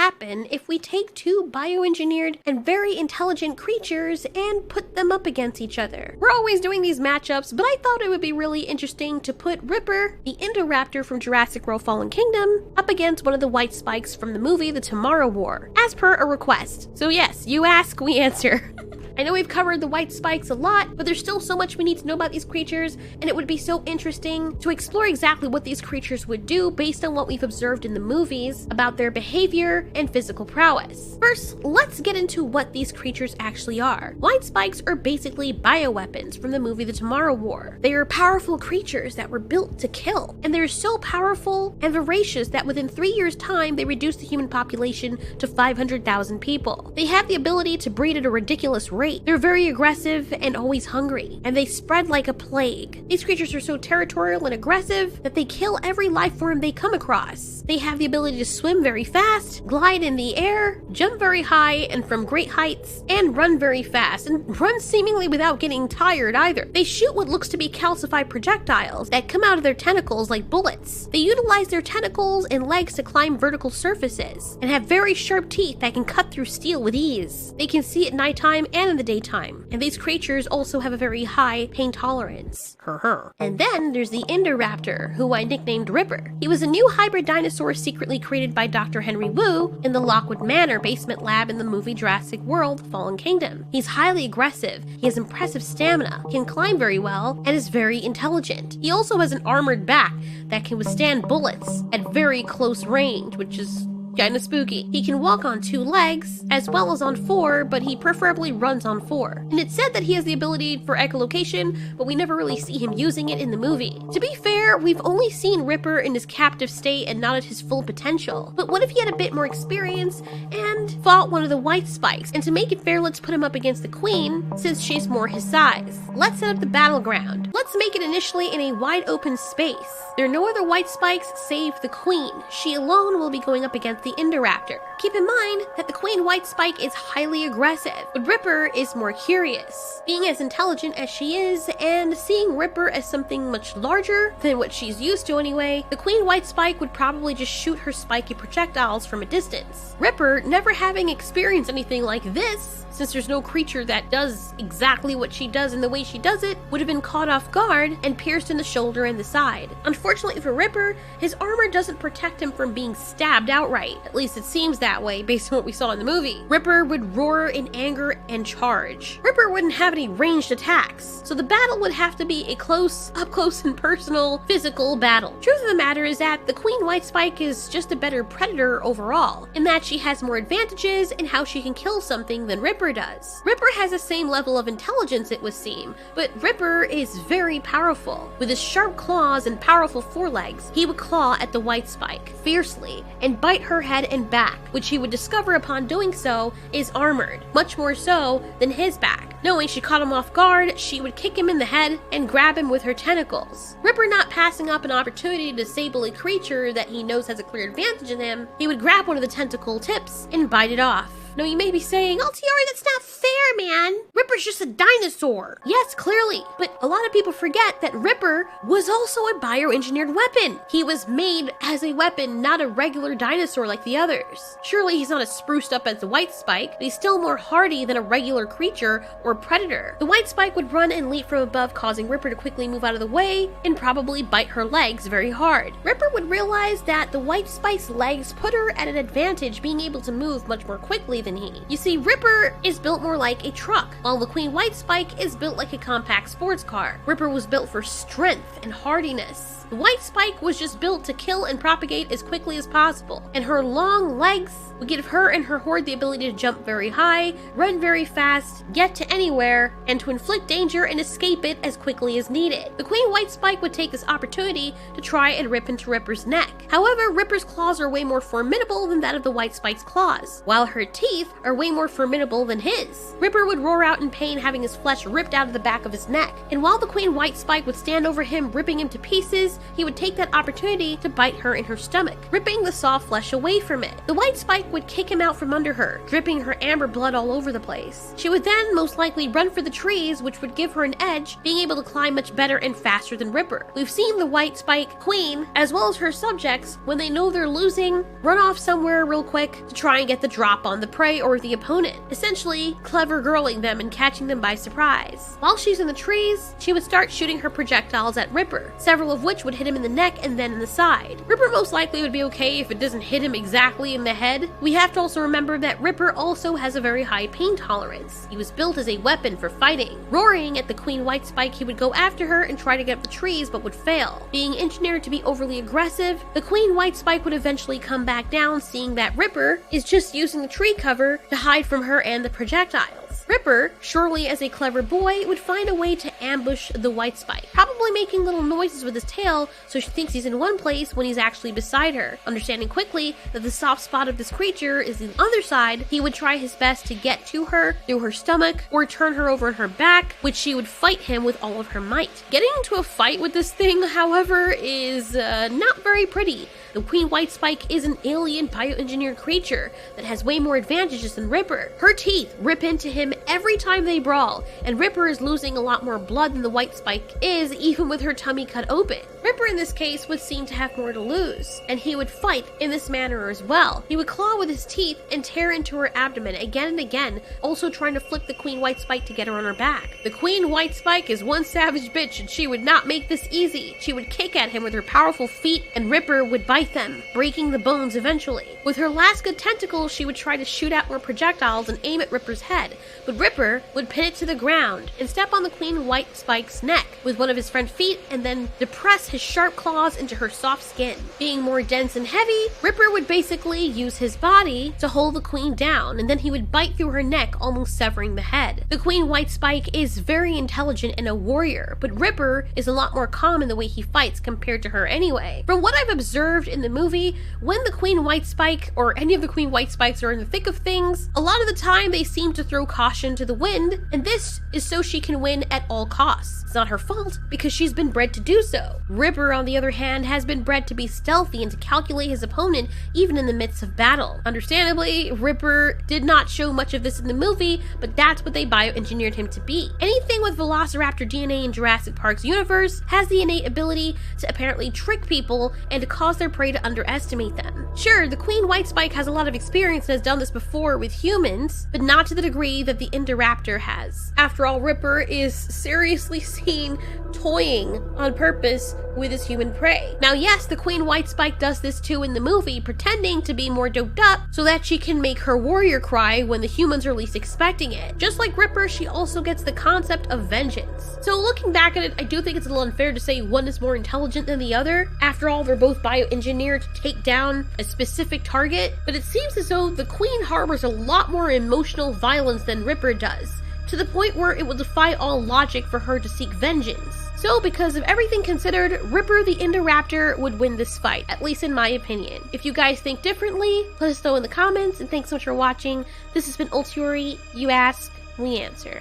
happen if we take two bioengineered and very intelligent creatures and put them up against each other. We're always doing these matchups, but I thought it would be really interesting to put Ripper, the Indoraptor from Jurassic World Fallen Kingdom, up against one of the white spikes from the movie The Tomorrow War, as per a request. So yes, you ask, we answer. I know we've covered the white spikes a lot, but there's still so much we need to know about these creatures, and it would be so interesting to explore exactly what these creatures would do based on what we've observed in the movies about their behavior and physical prowess. First, let's get into what these creatures actually are. White spikes are basically bioweapons from the movie The Tomorrow War. They are powerful creatures that were built to kill, and they're so powerful and voracious that within 3 years' time, they reduced the human population to 500,000 people. They have the ability to breed at a ridiculous rate. They're very aggressive and always hungry, and they spread like a plague. These creatures are so territorial and aggressive that they kill every life form they come across. They have the ability to swim very fast, glide in the air, jump very high and from great heights, and run very fast, and run seemingly without getting tired either. They shoot what looks to be calcified projectiles that come out of their tentacles like bullets. They utilize their tentacles and legs to climb vertical surfaces, and have very sharp teeth that can cut through steel with ease. They can see at nighttime and in the daytime, and these creatures also have a very high pain tolerance. And then there's the Indoraptor, who I nicknamed Ripper. He was a new hybrid dinosaur secretly created by Dr. Henry Wu in the Lockwood Manor basement lab in the movie Jurassic World Fallen Kingdom. He's highly aggressive, he has impressive stamina, can climb very well, and is very intelligent. He also has an armored back that can withstand bullets at very close range, which is kinda spooky. He can walk on 2 legs, as well as on 4, but he preferably runs on 4. And it's said that he has the ability for echolocation, but we never really see him using it in the movie. To be fair, we've only seen Ripper in his captive state and not at his full potential. But what if he had a bit more experience and fought one of the white spikes? And to make it fair, let's put him up against the queen, since she's more his size. Let's set up the battleground. Let's make it initially in a wide open space. There are no other white spikes save the queen. She alone will be going up against the Indoraptor. Keep in mind that the queen white spike is highly aggressive, but Ripper is more curious. Being as intelligent as she is, and seeing Ripper as something much larger than what she's used to anyway, the queen white spike would probably just shoot her spiky projectiles from a distance. Ripper, never having experienced anything like this, since there's no creature that does exactly what she does in the way she does it, would have been caught off guard and pierced in the shoulder and the side. Unfortunately for Ripper, his armor doesn't protect him from being stabbed outright. At least it seems that way based on what we saw in the movie. Ripper would roar in anger and charge. Ripper wouldn't have any ranged attacks, so the battle would have to be a up close and personal, physical battle. Truth of the matter is that the queen white spike is just a better predator overall, in that she has more advantages in how she can kill something than Ripper does. Ripper has the same level of intelligence, it would seem, but Ripper is very powerful. With his sharp claws and powerful forelegs, he would claw at the white spike fiercely and bite her head and back, which he would discover upon doing so is armored, much more so than his back. Knowing she caught him off guard, she would kick him in the head and grab him with her tentacles. Ripper not passing up an opportunity to disable a creature that he knows has a clear advantage in him, he would grab one of the tentacle tips and bite it off. Now you may be saying, Altiari, that's not fair, man. Ripper's just a dinosaur. Yes, clearly, but a lot of people forget that Ripper was also a bioengineered weapon. He was made as a weapon, not a regular dinosaur like the others. Surely he's not as spruced up as the white spike, but he's still more hardy than a regular creature or predator. The white spike would run and leap from above, causing Ripper to quickly move out of the way and probably bite her legs very hard. Ripper would realize that the white spike's legs put her at an advantage, being able to move much more quickly than he. You see, Ripper is built more like a truck, while the queen white spike is built like a compact sports car. Ripper was built for strength and hardiness. The white spike was just built to kill and propagate as quickly as possible, and her long legs would give her and her horde the ability to jump very high, run very fast, get to anywhere, and to inflict danger and escape it as quickly as needed. The queen white spike would take this opportunity to try and rip into Ripper's neck. However, Ripper's claws are way more formidable than that of the white spike's claws, while her teeth are way more formidable than his. Ripper would roar out in pain, having his flesh ripped out of the back of his neck. And while the Queen White Spike would stand over him, ripping him to pieces, he would take that opportunity to bite her in her stomach, ripping the soft flesh away from it. The White Spike would kick him out from under her, dripping her amber blood all over the place. She would then most likely run for the trees, which would give her an edge, being able to climb much better and faster than Ripper. We've seen the White Spike Queen, as well as her subjects, when they know they're losing, run off somewhere real quick to try and get the drop on the prey or the opponent, essentially clever girling them and catching them by surprise. While she's in the trees, she would start shooting her projectiles at Ripper, several of which would hit him in the neck and then in the side. Ripper most likely would be okay if it doesn't hit him exactly in the head. We have to also remember that Ripper also has a very high pain tolerance. He was built as a weapon for fighting. Roaring at the Queen White Spike, he would go after her and try to get up the trees but would fail. Being engineered to be overly aggressive, the Queen White Spike would eventually come back down, seeing that Ripper is just using the tree cover to hide from her and the projectiles. Ripper, surely as a clever boy, would find a way to ambush the White Spike, probably making little noises with his tail so she thinks he's in one place when he's actually beside her. Understanding quickly that the soft spot of this creature is the other side, he would try his best to get to her through her stomach or turn her over on her back, which she would fight him with all of her might. Getting into a fight with this thing, however, is not very pretty. The Queen White Spike is an alien bioengineered creature that has way more advantages than Ripper. Her teeth rip into him every time they brawl, and Ripper is losing a lot more blood than the White Spike is, even with her tummy cut open. Ripper in this case would seem to have more to lose, and he would fight in this manner as well. He would claw with his teeth and tear into her abdomen again and again, also trying to flick the Queen White Spike to get her on her back. The Queen White Spike is one savage bitch, and she would not make this easy. She would kick at him with her powerful feet, and Ripper would bite them, breaking the bones eventually. With her last good tentacle, she would try to shoot out more projectiles and aim at Ripper's head, but Ripper would pin it to the ground and step on the Queen White Spike's neck with one of his front feet and then depress his sharp claws into her soft skin. Being more dense and heavy, Ripper would basically use his body to hold the Queen down, and then he would bite through her neck, almost severing the head. The Queen White Spike is very intelligent and a warrior, but Ripper is a lot more calm in the way he fights compared to her anyway. From what I've observed in the movie, when the Queen White Spike or any of the Queen White Spikes are in the thick of things, a lot of the time they seem to throw caution to the wind, and this is so she can win at all costs. It's not her fault, because she's been bred to do so. Ripper, on the other hand, has been bred to be stealthy and to calculate his opponent even in the midst of battle. Understandably, Ripper did not show much of this in the movie, but that's what they bioengineered him to be. Anything with Velociraptor DNA in Jurassic Park's universe has the innate ability to apparently trick people and to cause their prey to underestimate them. Sure, the Queen White Spike has a lot of experience and has done this before with humans, but not to the degree that the Indoraptor has. After all, Ripper is seriously seen toying on purpose with his human prey. Now yes, the Queen White Spike does this too in the movie, pretending to be more doped up so that she can make her warrior cry when the humans are least expecting it. Just like Ripper, she also gets the concept of vengeance. So looking back at it, I do think it's a little unfair to say one is more intelligent than the other. After all, they're both bioengineered to take down a specific target, but it seems as though the Queen harbors a lot more emotional violence than Ripper does, to the point where it will defy all logic for her to seek vengeance. So because of everything considered, Ripper the Indoraptor would win this fight, at least in my opinion. If you guys think differently, let us know in the comments, and thanks so much for watching. This has been Ultiori. You ask, we answer.